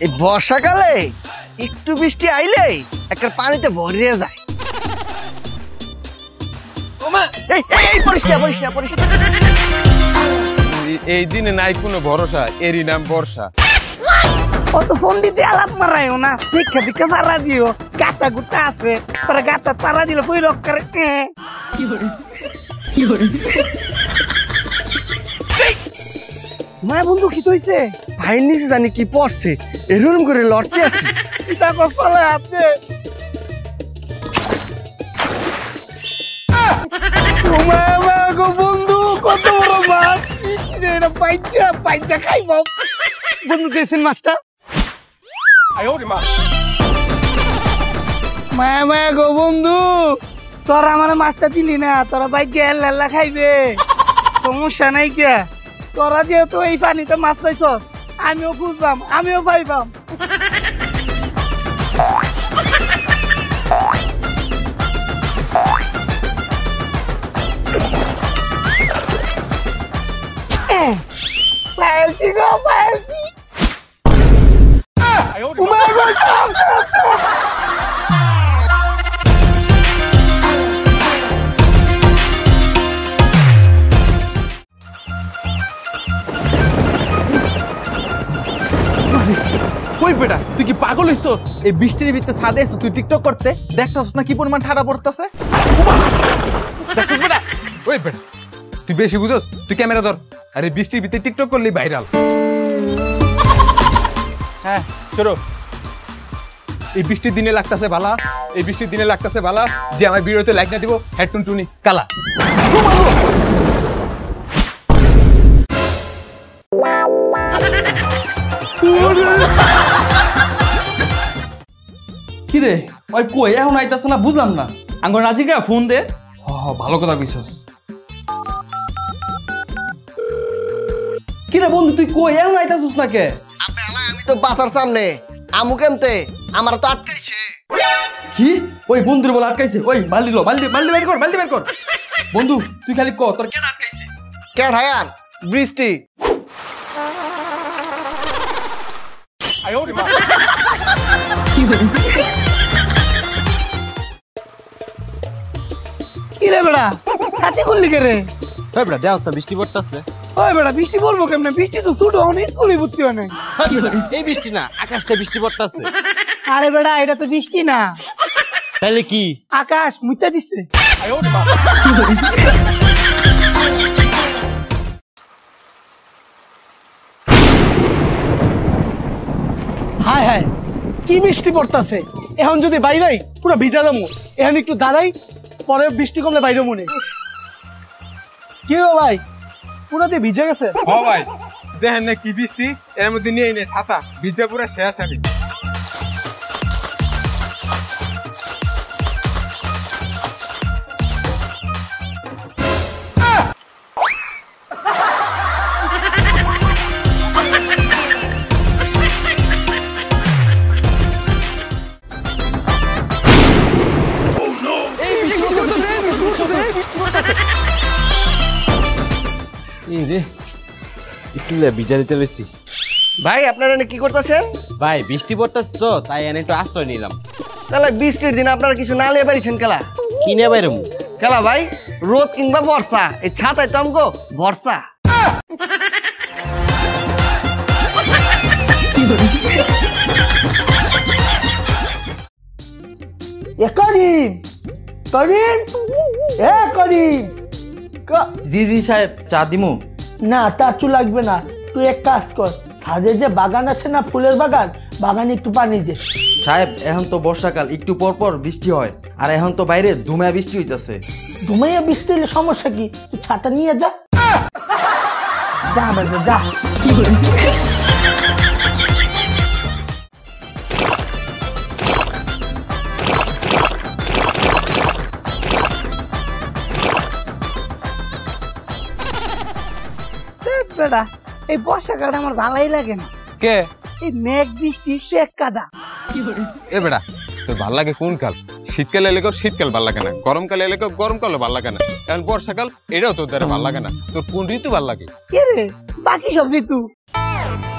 এই বর্ষাকালে একটু বৃষ্টি আইলে একটা পানিতে ভরিয়ে যায়। এই দিনে নাই কোনো ভরসা, এরই নাম বর্ষা। অত ফোন দিতে আলাপ মারাইও না, দীক্ষা দীক্ষা পাড়া দিও। গাতা গুতা আছে, তারা গাতা পাড়া দিলে বই রক্ষার। মায়া বন্ধু কি হইছে? ভাইয়ের নিচে জানি কি পড়ছে, এরকম করে লড়তে আছে। এটা কষ্টলে আছে। বন্ধু কত বড় মাছ, এটা পাইচা পাইচা খাইব। বন্ধু দিয়েছেন মাছটা। মায়া মায়া গো বন্ধু, তোরা আমার মাছটা দিলি না, তোরা বাইক হেল্লা খাইবে, সমস্যা নাই কে। তোরা যেহেতু এই পানিতে মাছ পাইছ, আমিও খুঁজবাম, আমিও পাইবাম। পাইছি গো, পাইছি। কই বেটা, তুই কি পাগল হইছ? এই বৃষ্টির ভিতরে ছাদে এসে তুই টিকটক করতে, দেখতাছ না কি পরিমাণ ঠাড়া পড়তেছে? দেখছিস বেটা? ওই বেটা, তুই বেশি বুঝোস, তুই ক্যামেরা ধর। আরে বৃষ্টির ভিতরে টিকটক করলি ভাইরাল। হ্যাঁ চলো। এই বৃষ্টির দিনে লাগতাছে ভালা, এই বৃষ্টির দিনে লাগতাছে ভালা যে আমার ভিডিওতে লাইক না দিব, হেডটুন টুনি কালা। কিরে ওই কই এখন আইতাছ না, বুঝলাম না। আঙ্গ রাজিকা ফোন দে। ভালো কথা কইছস। কিরে বন্ধু তুই কই এখন আইতাছস না কে? আমি তো বাসার সামনে, আমু কেমতে আমার তো আটকাইছে। কি ওই বন্ধুর বলে আটকাইছে? ওই বালতি লো, বালতি বালতি বের কর, বালতি বের কর। বন্ধু তুই খালি ক তোর কেন আটকাইছে? কে ঢায়ার বৃষ্টি। কি রে বেড়া, ছাতি খুললি কে রে? ওই বেটা দেওস না বৃষ্টি পড়তাছে। ওই বেড়া বৃষ্টি পড়বো কেমনে? বৃষ্টি তো ছুটো, স্কুলে ভর্তি হয় নাই। এই বৃষ্টি না, আকাশটা বৃষ্টি পড়তাছে। আরে বেড়া এটা তো বৃষ্টি না, তাইলে কি? আকাশ মুইতা দিছে। হায় হায় কি বৃষ্টি পড়তাছে। এখন যদি বাইরে পুরো ভিজা যাবো। এখন একটু দাঁড়াই, পরে বৃষ্টি কমলে বাইরে মনে। কি গো ভাই, পুরো দিয়ে ভিজে গেছে? হ ভাই, দেখেন না কি বৃষ্টি, এর মধ্যে নিয়ে নে ছাতা, ভিজা পুরা শেষ আমি। একটু ভিজা দিতে বেশি। ভাই আপনারা কি করতেছেন? ভাই বৃষ্টি পড়তাছে তো তাই এনে একটু আশ্রয় নিলাম। তাহলে বৃষ্টির দিন আপনারা কিছু না নিয়ে পারিছেন খেলা? কিনে বাইরে খেলা ভাই, রোদ কিংবা বর্ষা, এই ছাতায় তো আমগো বর্ষা। করিম করিম এ করিম। জি জি সাহেব, চা দিমু? না তার লাগবে না, তুই এক কাজ কর, ছাদে যে বাগান আছে না, ফুলের বাগান, বাগানে একটু পানি দে। সাহেব এখন তো বর্ষাকাল, একটু পর পর বৃষ্টি হয়, আর এখন তো বাইরে ধুমায়া বৃষ্টি হইতাছে। ধুমাইয়া বৃষ্টি হলে সমস্যা কি? তুই ছাতা নিয়ে যা, যা বাজে যা। এই বর্ষাকালটা আমার ভালোই লাগে না। কে? এই মেঘ বৃষ্টি শেখ কাদা। এ বেটা তোর ভাল লাগে কোন কাল? শীতকালে এলে শীতকাল ভাল লাগে না, গরমকালে এলে গরমকালে ভাল লাগে না, এখন বর্ষাকাল এটাও তোর দ্বারা ভাল লাগে না। তোর কোন ঋতু ভাল লাগে? কে রে? বাকি সব ঋতু।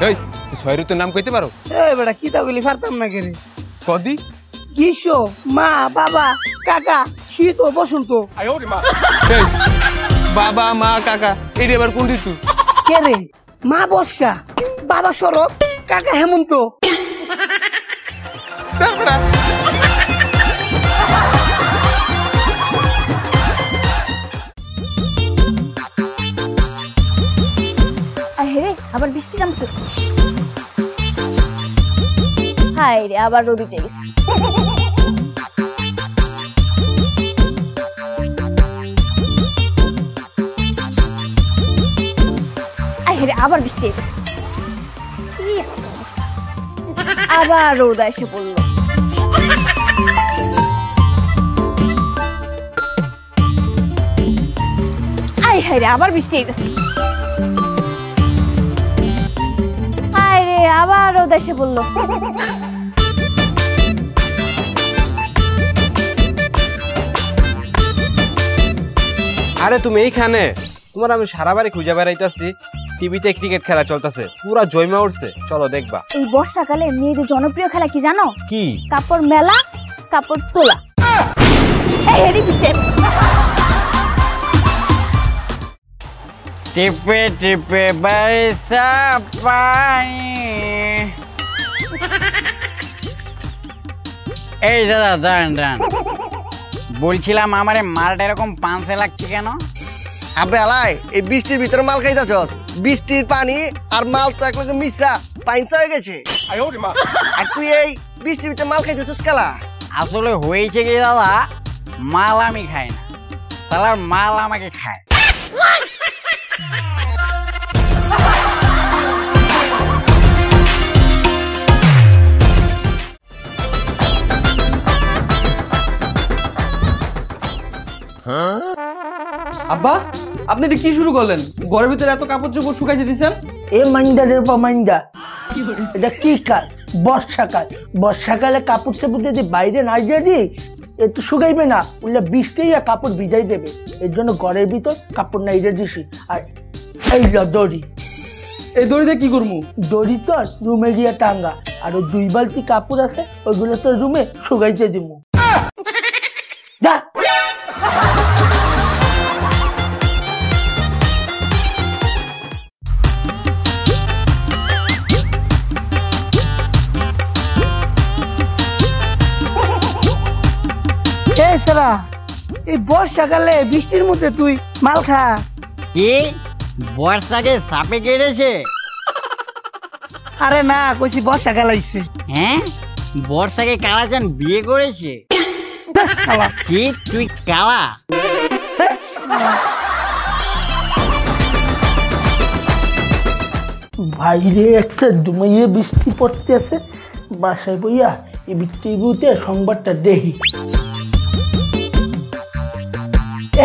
এই তুই ছয় ঋতুর নাম কইতে পারো? এই বেটা কি তা বলি পারতাম না কেরে। কদি? গ্রীষ্ম, মা, বাবা, কাকা, শীত ও বসন্ত। এই, বাবা মা কাকা এটি আবার কোন ঋতু? কে রে? মা বর্ষা, বাবা শরৎ, কাকা হেমন্ত। তারপরে আরে আবার বৃষ্টি নামছে। হাই রে আবার রোদ উঠে গেছে। আরে আবার বৃষ্টি গেছে। আবার রোদ এসে পড়লো। আই হাই রে আবার বৃষ্টি গেছে। আবার রোদ এসে বললো। আরে তুমি এইখানে? তোমার আমি সারা বাড়ি খুঁজে বেড়াইতেছি, টিভিতে ক্রিকেট খেলা চলতেছে, পুরা জয়মা উঠছে, চলো দেখবা। এই বর্ষাকালে মেয়েদের জনপ্রিয় খেলা কি জানো? কি? কাপড় মেলা, কাপড় তোলা। এই হেরি পিছে টিপে টিপে বর্ষা পানি। এই দাদা দাঁড়ান দাঁড়ান, বলছিলাম আমারে মালটা এরকম পাঁচে লাগছে কেন? আবে আলাই এই বৃষ্টির ভিতরে মাল খাইতাছ? বৃষ্টির পানি আর মাল তো একলগে মিশা পাইনসা হয়ে গেছে। আর তুই এই বৃষ্টির ভিতরে মাল খাইতেছিস কেলা? আসলে হয়েছে কি দাদা, মাল আমি খাই না, সালার মাল আমাকে খায়। আব্বা আপনি এটা কি শুরু করলেন? ঘরের ভিতরে এত কাপড় চোপড় শুকাইতে দিচ্ছেন? এ মাইন্দারের পর মাইন্দা, এটা কি কাল? বর্ষাকাল। বর্ষাকালে কাপড় চাপড় যদি বাইরে না দিয়ে দিই একটু শুকাইবে না, উল্লে বৃষ্টি আর কাপড় ভিজাই দেবে। এর জন্য ঘরের ভিতর কাপড় না ইরে দিছি। আর এই দড়ি, এই দড়িতে কি করবো? দড়ি তো রুমে গিয়ে টাঙ্গা, আর ওই 2 বালতি কাপড় আছে ওইগুলো তো রুমে শুকাইতে দিব। যা এই বর্ষাকালে বৃষ্টির মধ্যে তুই মাল খা? কি বর্ষাকে সাপে কেটেছে? আরে না, কইছি বর্ষাকাল আইছে। হ্যাঁ, বর্ষাকে কালাচান বিয়ে করেছে? কি তুই কালা? বাইরে একটা ডুমাইয়ে বৃষ্টি পড়তে আছে, বাসায় বইয়া এই বৃষ্টিতে সংবাদটা দেখি।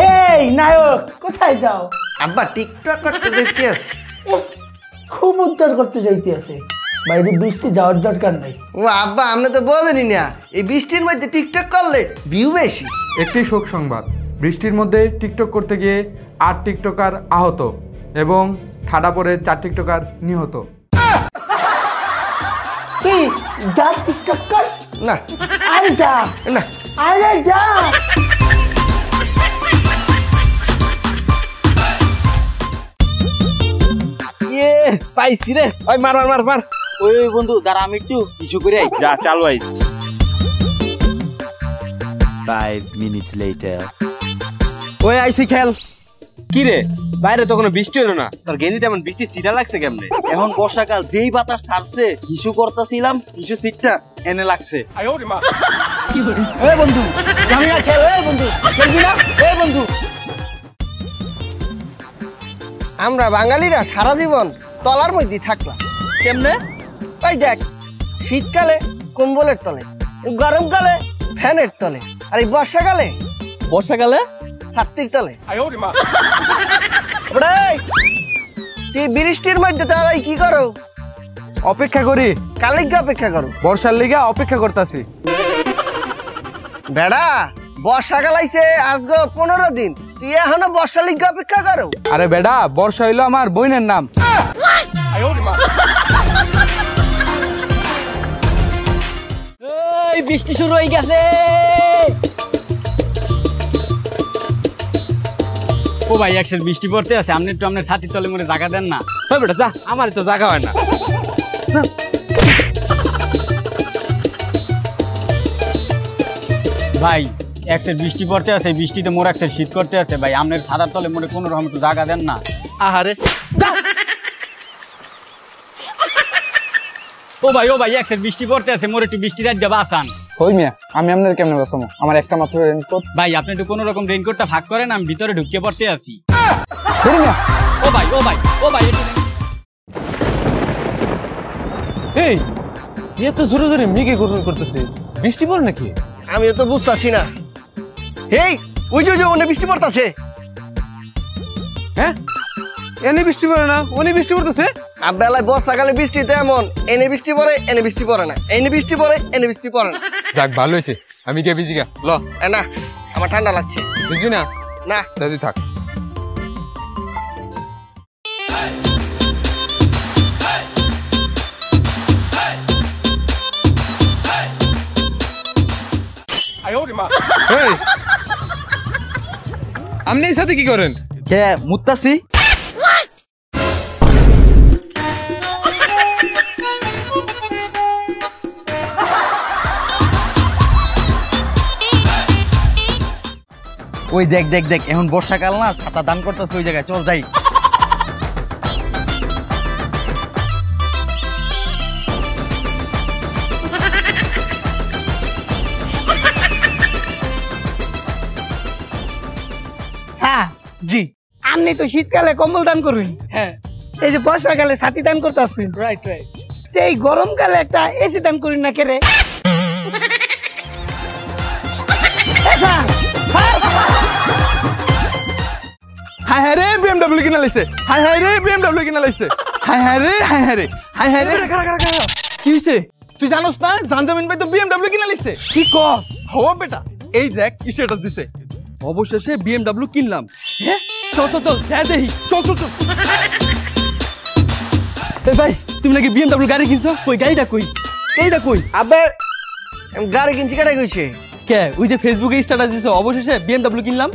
এই নায়ক কোথায় যাও? আব্বা টিকটক করতে দেখতে আসি। খুব উদ্ধার করতে যাইতে আছে, বাইরে বৃষ্টি যাওয়ার দরকার নাই। ও আব্বা আপনি তো বোঝেনি না, এই বৃষ্টির মধ্যে টিকটক করলে ভিউ বেশি। একটি শোক সংবাদ, বৃষ্টির মধ্যে টিকটক করতে গিয়ে 8 টিকটকার আহত এবং ঠাডা পড়ে 4 টিকটকার নিহত। কি যা টিকটক কর? না আরে যা না, আরে যা। ইয়ে পাইছি রে, ওই মার মার মার মার। ওই ওই বন্ধু দাঁড়া, আমি একটু কিছু করে আই। যা চালু আইস। 5 minutes later. ওই আইসি খেল। কি রে বাইরে তো কোনো বৃষ্টি হলো না, তোর গেঞ্জিতে এমন বৃষ্টি ছিটা লাগছে কেমনে? এখন বর্ষাকাল, যেই বাতাস ছাড়ছে হিসু করতেছিলাম, হিসু সিটটা এনে লাগছে। এই বন্ধু আমি না খেল। এই বন্ধু খেলবি না? এই বন্ধু আমরা বাঙালিরা সারা জীবন তলার মধ্যে থাকলাম। কেমনে? ওই দেখ, শীতকালে কম্বলের তলে, গরমকালে ফ্যানের তলে, আর এই বর্ষাকালে ছাত্রীর তলে। তুই বৃষ্টির মধ্যে তাহলে কি করো? অপেক্ষা করি, কার লিগা অপেক্ষা করো? বর্ষার লিগা অপেক্ষা করতেছি। বেড়া বর্ষাকাল আইছে আজকে 15 দিন, তুই এখনো বর্ষা লিগা অপেক্ষা করো? আরে বেডা, বর্ষা হইলো আমার বোনের নাম। বৃষ্টি শুরু হয়ে গেছে। ও ভাই একসাথে বৃষ্টি পড়তে আছে, আপনি একটু আপনার ছাতির তলে মনে জায়গা দেন না। ওই বেটা যা, আমার তো জায়গা হয় না। ভাই একসাথে বৃষ্টি পড়তে আছে, বৃষ্টিতে মোর একসাথে শীত করতে আছে ভাই, আপনার ছাতার তলে মনে কোনো রকম একটু জায়গা দেন না। আহারে ও ভাই একসাথে বৃষ্টি পড়তে আছে, মোর একটু বৃষ্টি রাত দেবা আসান। ওই মিয়া, আমি আপনার কেমনে বাঁচাবো? আমার একটা মাত্র রেনকোট। ভাই আপনি একটু কোনো রকম রেইনকোটটা ভাগ করেন, আমি ভিতরে ঢুকিয়ে পড়তে আছি। ও ভাই এই এত জোরে জোরে মেঘে গরম করতেছে, বৃষ্টি পড়ে নাকি? আমিও তো বুঝতেছি না। এই ওই যে ওনে বৃষ্টি পড়তাছে। হ্যাঁ, এনে বৃষ্টি পড়ে না, ওনে বৃষ্টি পড়তেছে। আর বেলায় বর্ষাকালে বৃষ্টি তো এমন, এনে বৃষ্টি পড়ে এনে বৃষ্টি পড়ে না, এনে বৃষ্টি পড়ে এনে বৃষ্টি পড়ে না। যাক ভালো হয়েছে, আমি কে ভিজি গা। ল না আমার ঠান্ডা লাগছে। ভিজবি না? না দাদি থাক। এই, আপনি এই সাথে কি করেন? কে মুত্তাসি? ওই দেখ দেখ দেখ, এখন বর্ষাকাল না, ছাতা দান করতেছে ওই জায়গায়, চল যাই। জি, আপনি তো শীতকালে কম্বল দান করবেন, হ্যাঁ এই যে বর্ষাকালে ছাতি দান করতেছেন, রাইট রাইট। এই গরমকালে একটা এসি দান করেন না কেরে? হায় হায় রে বিএমডব্লিউ কিনা লাইছে, হায় হায় রে বিএমডব্লিউ কিনা লাইছে, হায় হায় রে হায় হায় রে হায় হায় রে। কি হইছে তুই জানোস না? জানজামিন ভাই তো বিএমডব্লিউ কিনা লাইছে। কি কস? হওয়া বেটা, এই দেখ স্ট্যাটাস দিছে, অবশেষে BMW কিনলাম। হ্যাঁ, চল চল চল, হ্যাঁ দেখি, চল চল চল। এই ভাই, তুমি নাকি BMW গাড়ি কিনছো? কই গাড়িটা কই? গাড়িটা কই? আবে গাড়ি কিনছি কেটে গেছে। কে ওই যে ফেসবুকে স্ট্যাটাস দিছো অবশেষে BMW কিনলাম?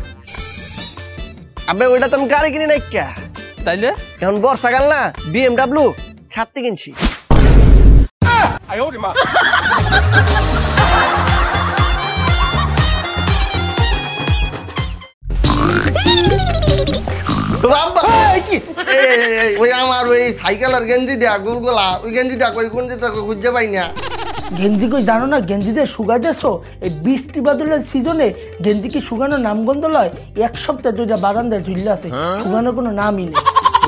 আবে ওইটা তো আমি গাড়ি কিনি নাই কে। তাইলে এখন বর্ষাকাল না, BMW ছাত্রী কিনছি। ওই আমার ওই সাইকেল আর গেঞ্জি দেয়া গোলগোলা, ওই গেঞ্জিটা কই গেঞ্জিটা খুঁজে পাই না। গেঞ্জি কই জানো না? গেঞ্জিদের শুকাইতেছো এই বৃষ্টি বাদলের সিজনে। গেঞ্জি কি শুকানোর নামগন্ধ লয়? এক সপ্তাহ দুইটা বারান্দায় ঝুললে আছে, শুকানোর কোনো নামই নেই।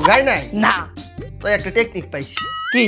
গাই নাই না, তো একটা টেকনিক পাইছি। কি?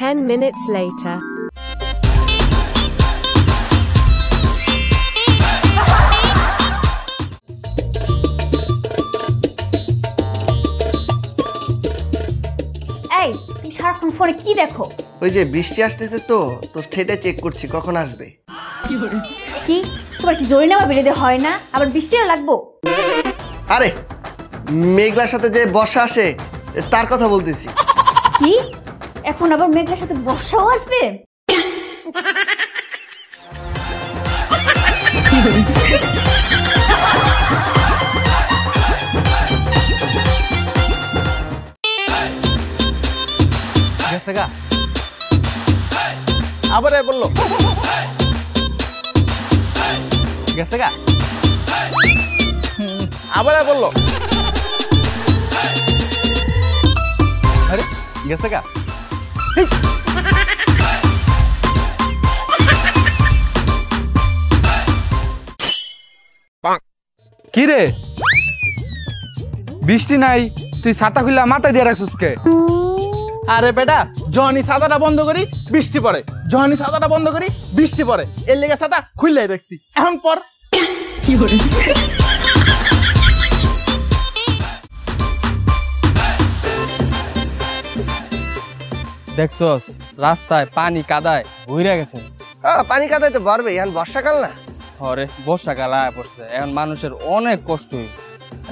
Ten minutes later. এই তুমি সারাক্ষণ ফোনে কি দেখো? ওই যে বৃষ্টি আসতেছে তো সেটা চেক করছি কখন আসবে। কি তোমার কি জরি নেওয়া বেরিয়ে হয় না? আবার বৃষ্টিও লাগবো? আরে মেঘলার সাথে যে বর্ষা আসে তার কথা বলতেছি। কি এখন আবার মেঘলার সাথে বর্ষাও আসবে? গেছে গা, আবার বললো গেছে গা, আবার বললো আরে গেছে গা। কি রে বৃষ্টি নাই, তুই ছাতা খুললা মাথায় দিয়ে রাখছিস কে? আরে বেটা, যখনই ছাতাটা বন্ধ করি বৃষ্টি পড়ে, যখনই ছাতাটা বন্ধ করি বৃষ্টি পড়ে, এর লেগে ছাতা খুললাই রাখছি। এখন পর দেখছস রাস্তায় পানি কাদায় ভইরা গেছে। পানি কাদায় তো বাড়বে, এখন বর্ষাকাল না। আরে বর্ষাকাল আয়া পড়ছে, এখন মানুষের অনেক কষ্ট হই।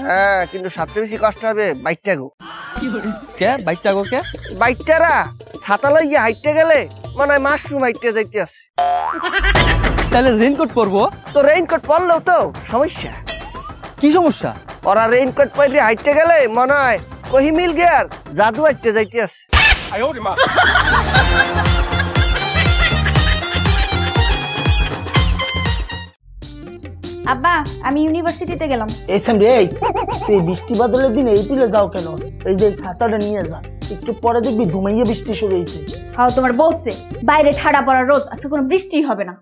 হ্যাঁ, কিন্তু সবচেয়ে বেশি কষ্ট হবে বাইকটা গো। কে বাইকটা গো? কে বাইকটারা ছাতা লইয়া হাইটতে গেলে মনে হয় মাশরুম হাইটতে যাইতে আছে। তাহলে রেইনকোট পরবো? তো রেইনকোট পরলেও তো সমস্যা। কি সমস্যা? ওরা রেইনকোট পরে হাইটতে গেলে মনে হয় কহি মিল গিয়ার জাদু হাইটতে যাইতে আছে। আব্বা আমি ইউনিভার্সিটিতে গেলাম। এসএম রে, তুই বৃষ্টি বাদলের দিন এই তুলে যাও কেন? এই যে ছাতাটা নিয়ে যা, একটু পরে দেখবি ধুমাইয়া বৃষ্টি শুরু হয়েছে। হাও তোমার বলছে বাইরে ঠাড়া পড়া রোদ, আজকে কোনো বৃষ্টি হবে না।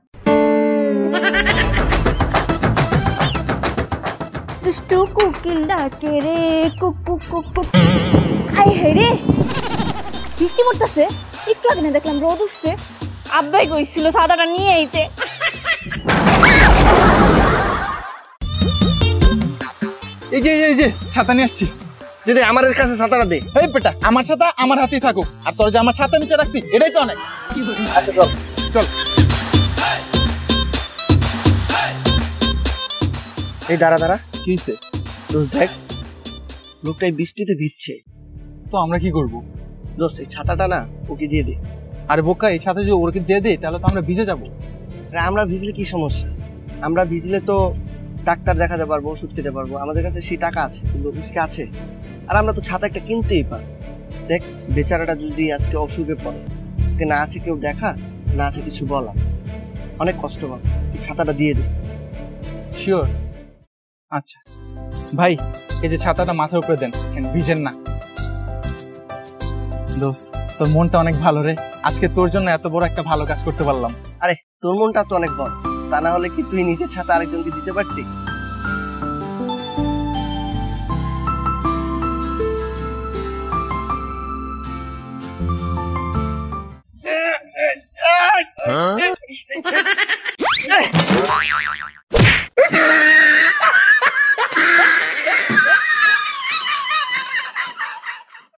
দুষ্টু কোকিল ডাকে রে কুক কুক কুক কুক। আই হে রে, বৃষ্টি পড়তেছে। একটু আগে না দেখলাম রোদ উঠছে। আব্বাই কইছিল ছাতাটা নিয়ে আইতে। এই যে ছাতা নিয়ে আসছি। যদি আমার কাছে ছাতাটা দে। এই বেটা, আমার ছাতা আমার হাতেই থাকুক, আর তোর যে আমার ছাতা নিচে রাখছি এটাই তো অনেক। আচ্ছা চল চল। এই দাঁড়া দাঁড়া, কি হইছে? দোস্ত দেখ, লোকটাই বৃষ্টিতে ভিজছে। তো আমরা কি করব? দোস্ত এই ছাতাটা না ওকে দিয়ে দে। আরে বোকা, এই ছাতা যদি ওকে দিয়ে দে তাহলে তো আমরা ভিজে যাবো। আমরা ভিজলে কি সমস্যা? আমরা ভিজলে তো ডাক্তার দেখাতে পারবো, ওষুধ খেতে পারবো, আমাদের কাছে সেই টাকা আছে, কিন্তু রিস্কে আছে। আর আমরা তো ছাতা একটা কিনতেই পারি। দেখ বেচারাটা যদি আজকে অসুখে পড়ে, ওকে না আছে কেউ দেখার, না আছে কিছু বলা, অনেক কষ্ট পাবে। তুই ছাতাটা দিয়ে দে। শিওর? আচ্ছা ভাই, এই যে ছাতাটা মাথার উপরে দেন, ভিজেন না। দোস্ত তোর মনটা অনেক ভালো রে, আজকে তোর জন্য এত বড় একটা ভালো কাজ করতে পারলাম। আরে তোর মনটা তো অনেক বড়, তা না হলে কি তুই নিজের ছাতা আরেকজনকে দিতে পারতি?